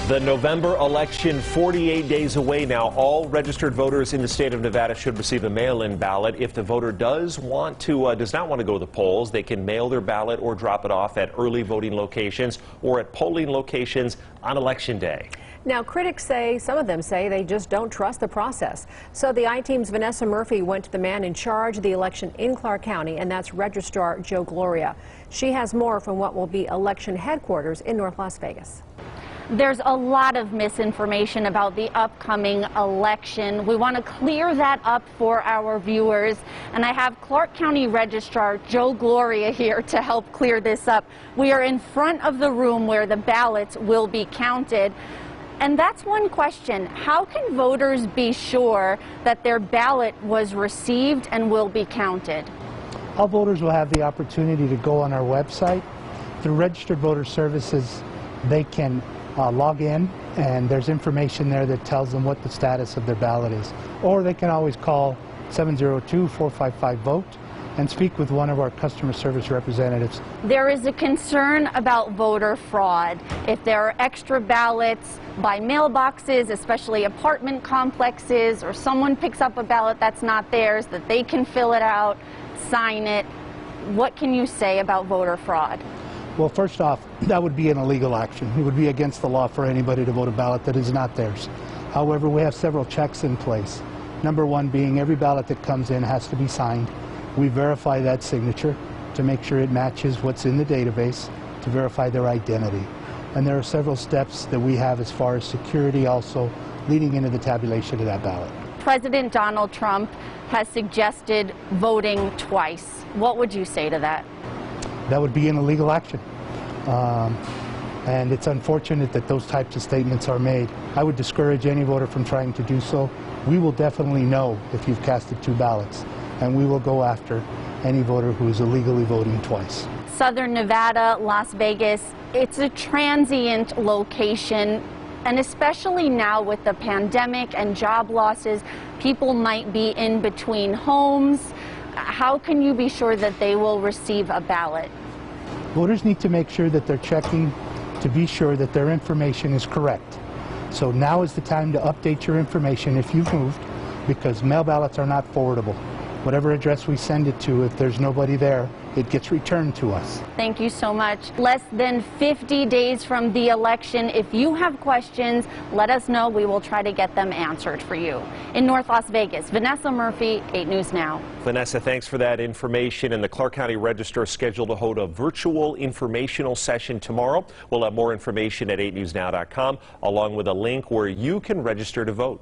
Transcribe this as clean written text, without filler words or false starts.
The November election 48 days away now. All registered voters in the state of Nevada should receive a mail-in ballot. If the voter does not want to go to the polls, they can mail their ballot or drop it off at early voting locations or at polling locations on Election Day. Now, critics say, some of them say, they just don't trust the process. So the I-Team's Vanessa Murphy went to the man in charge of the election in Clark County, and that's Registrar Joe Gloria. She has more from what will be election headquarters in North Las Vegas. There's a lot of misinformation about the upcoming election. We want to clear that up for our viewers, and I have Clark County Registrar Joe Gloria here to help clear this up. We are in front of the room where the ballots will be counted. And that's one question. How can voters be sure that their ballot was received and will be counted? All voters will have the opportunity to go on our website. Through Registered Voter Services, they can log in, and there's information there that tells them what the status of their ballot is. Or they can always call 702-455-VOTE and speak with one of our customer service representatives. There is a concern about voter fraud. If there are extra ballots by mailboxes, especially apartment complexes, or someone picks up a ballot that's not theirs, that they can fill it out, sign it. What can you say about voter fraud? Well, first off, that would be an illegal action. It would be against the law for anybody to vote a ballot that is not theirs. However, we have several checks in place. Number one being every ballot that comes in has to be signed. We verify that signature to make sure it matches what's in the database, to verify their identity. And there are several steps that we have as far as security also leading into the tabulation of that ballot. President Donald Trump has suggested voting twice. What would you say to that? That would be an illegal action. And it's unfortunate that those types of statements are made. I would discourage any voter from trying to do so. We will definitely know if you've casted two ballots, and we will go after any voter who is illegally voting twice. Southern Nevada, Las Vegas, it's a transient location, and especially now with the pandemic and job losses, people might be in between homes. How can you be sure that they will receive a ballot? Voters need to make sure that they're checking to be sure that their information is correct. So now is the time to update your information if you've moved, because mail ballots are not forwardable. Whatever address we send it to, if there's nobody there, it gets returned to us. Thank you so much. Less than 50 days from the election. If you have questions, let us know. We will try to get them answered for you. In North Las Vegas, Vanessa Murphy, 8 News Now. Vanessa, thanks for that information. And the Clark County Register is scheduled to hold a virtual informational session tomorrow. We'll have more information at 8newsnow.com, along with a link where you can register to vote.